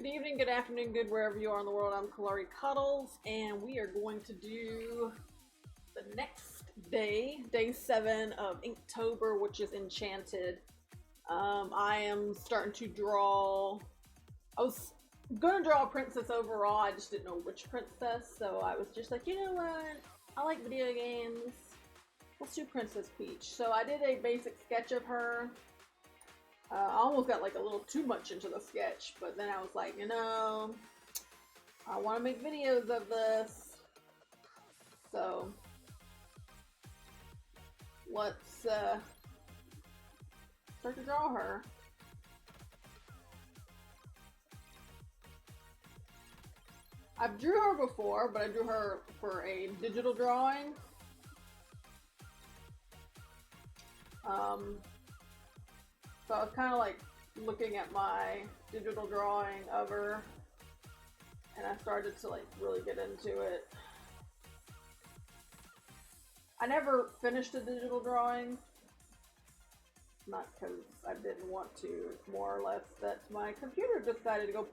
Good evening, good afternoon, good wherever you are in the world. I'm Kalari Cuddles, and we are going to do the next day, day 7 of Inktober, which is Enchanted. I am starting to draw. I was gonna draw a princess overall, I just didn't know which princess, so I was just like, you know what? I like video games. Let's do Princess Peach. So I did a basic sketch of her. I almost got like a little too much into the sketch, but then I was like, you know, I want to make videos of this. So let's start to draw her. I've drew her before, but I drew her for a digital drawing. So I was kind of like looking at my digital drawing of her, and I started to like really get into it. I never finished a digital drawing, not because I didn't want to, more or less that my computer decided to go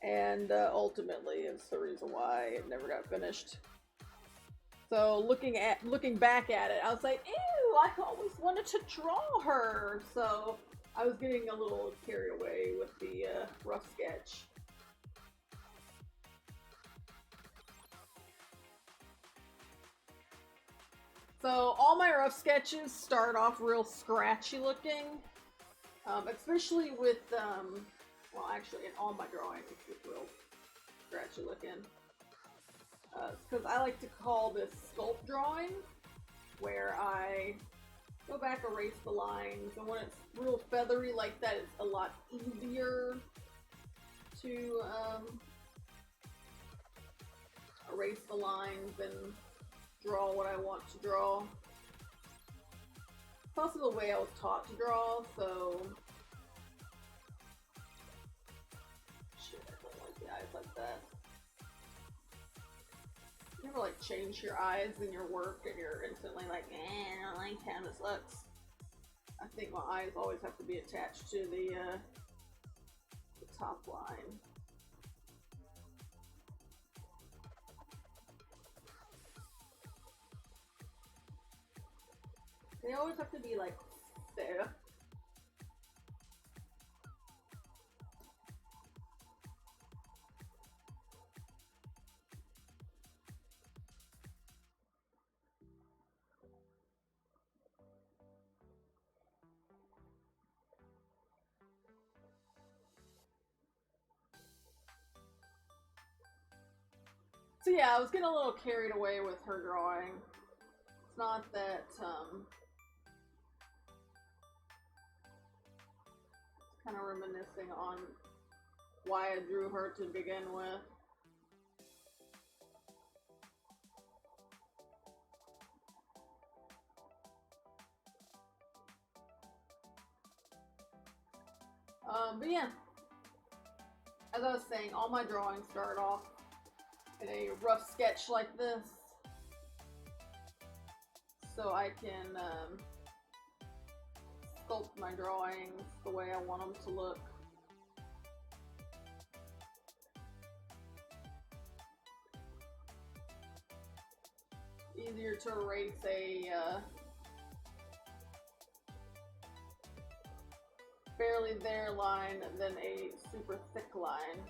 and ultimately it's the reason why it never got finished. So looking back at it, I was like, ew, I always wanted to draw her. So I was getting a little carried away with the rough sketch. So all my rough sketches start off real scratchy looking, especially with, well actually in all my drawings it's real scratchy looking. Because I like to call this sculpt drawing, where I go back, erase the lines, and when it's real feathery like that, it's a lot easier to erase the lines and draw what I want to draw. It's also the way I was taught to draw, so shit, I don't like the eyes like that. You ever like change your eyes in your work and you're instantly like, I don't like how this looks. I think my eyes always have to be attached to the top line. They always have to be like there. So yeah, I was getting a little carried away with her drawing. It's not that, it's kind of reminiscing on why I drew her to begin with. But yeah, as I was saying, all my drawings start off in a rough sketch like this, so I can sculpt my drawings the way I want them to look. Easier to erase a barely there line than a super thick line.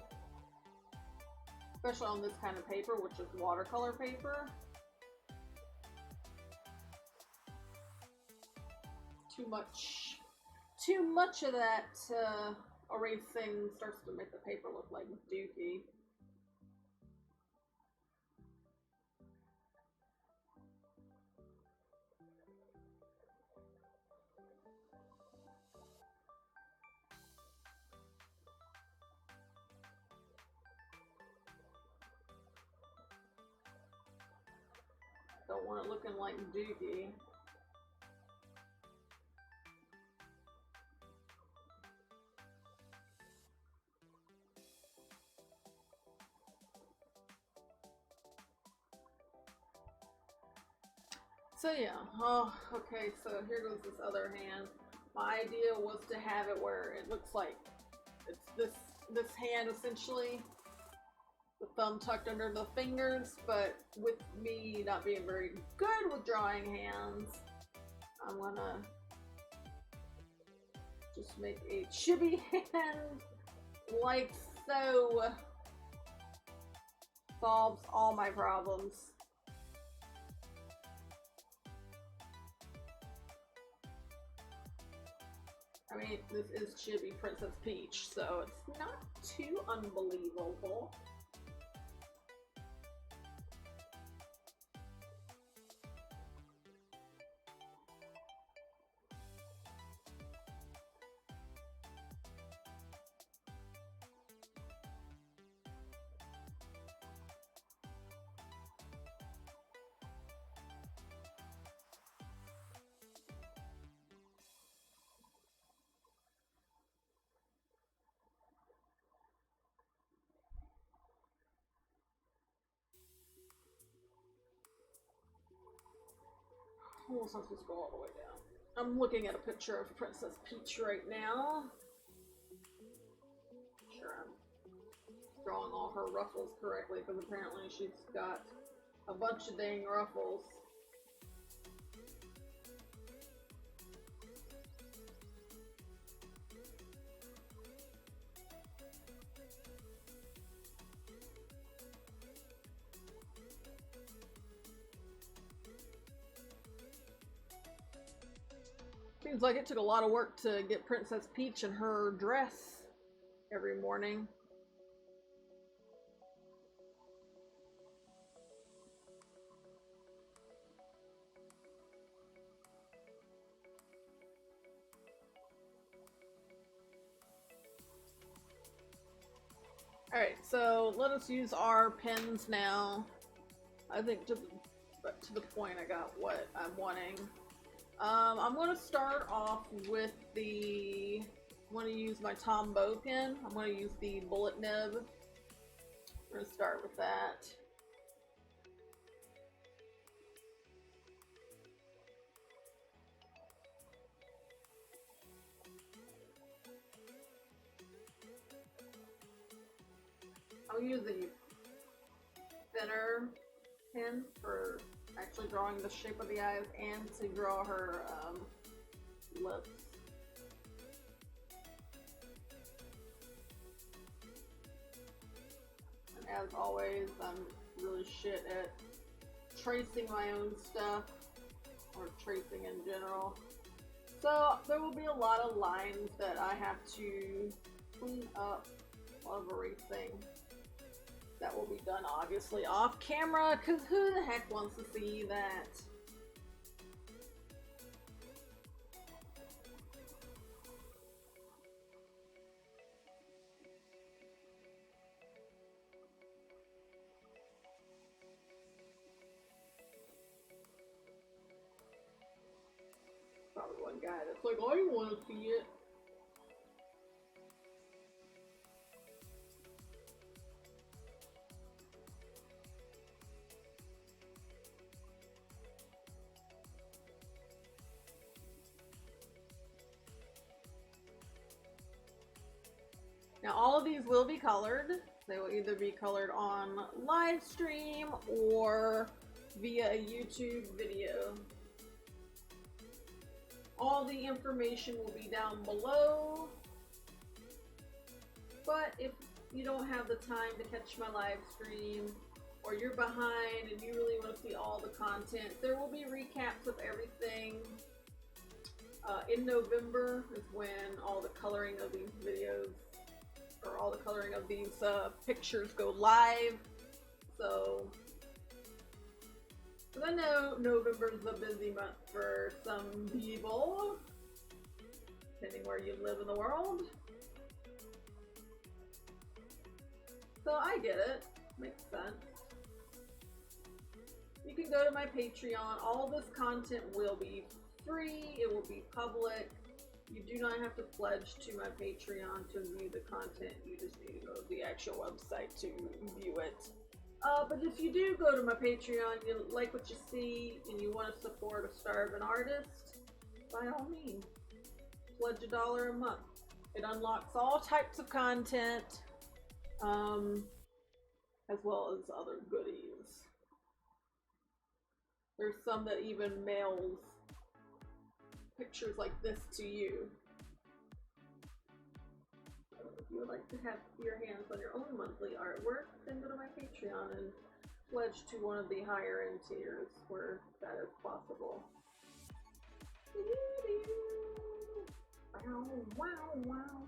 Especially on this kind of paper, which is watercolor paper. Too much of that erasing starts to make the paper look like dookie. Don't want it looking like dookie. So yeah, oh, okay, so here goes this other hand. My idea was to have it where it looks like it's this hand essentially, the thumb tucked under the fingers, but with me not being very good with drawing hands, I'm gonna just make a chibi hand like so. Solves all my problems. I mean, this is Chibi Princess Peach, so it's not too unbelievable. Almost not supposed to go all the way down. I'm looking at a picture of Princess Peach right now. Sure, I'm drawing all her ruffles correctly because apparently she's got a bunch of dang ruffles. Seems like it took a lot of work to get Princess Peach in her dress every morning. Alright, so let us use our pens now. I think to the point I got what I'm wanting. I'm going to start off with I'm going to use my Tombow pen. I'm going to use the bullet nib. I'm going to start with that. I'll use the thinner pen for actually drawing the shape of the eyes and to draw her lips. And as always, I'm really shit at tracing my own stuff, or tracing in general. So there will be a lot of lines that I have to clean up of everything. That will be done obviously off camera, because who the heck wants to see that? Probably one guy that's like, I want to see it. Now all of these will be colored. They will either be colored on live stream or via a YouTube video. All the information will be down below. But if you don't have the time to catch my live stream, or you're behind and you really want to see all the content, there will be recaps of everything. In November is when all the coloring of these videos, or all the coloring of these pictures go live. So, because I know November's a busy month for some people, depending where you live in the world. So I get it. Makes sense. You can go to my Patreon. All this content will be free. It will be public. You do not have to pledge to my Patreon to view the content. You just need to go to the actual website to view it. But if you do go to my Patreon, you like what you see, and you want to support a starving artist, by all means. pledge $1 a month. It unlocks all types of content, as well as other goodies. There's some that even mails pictures like this to you. If you would like to have your hands on your own monthly artwork, then go to my Patreon and pledge to one of the higher end tiers where that is possible. Wow, wow, wow.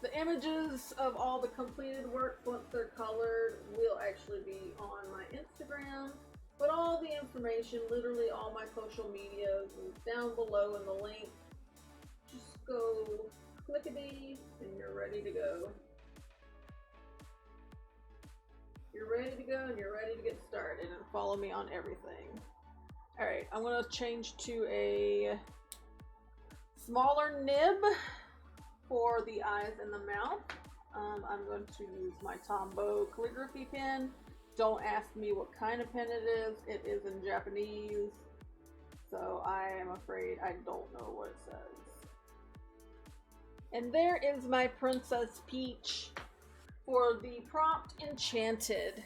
The images of all the completed work, once they're colored, will actually be on my Instagram. But all the information, literally all my social medias, is down below in the link. Just go clickety and you're ready to go. You're ready to go and you're ready to get started, and follow me on everything. Alright, I'm going to change to a smaller nib for the eyes and the mouth. I'm going to use my Tombow calligraphy pen. Don't ask me what kind of pen it is. It is in Japanese, so I am afraid I don't know what it says. And there is my Princess Peach for the prompt Enchanted.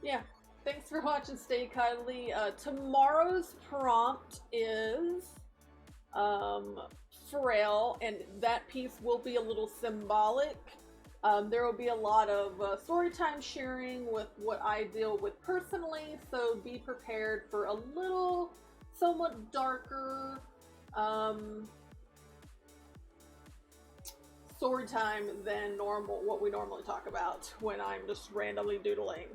Yeah. Thanks for watching. Stay cuddly. Tomorrow's prompt is frail, and that piece will be a little symbolic. There will be a lot of story time sharing with what I deal with personally, so be prepared for a little, somewhat darker story time than normal, what we normally talk about when I'm just randomly doodling.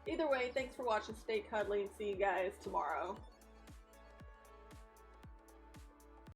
Either way, thanks for watching, stay cuddly, and see you guys tomorrow.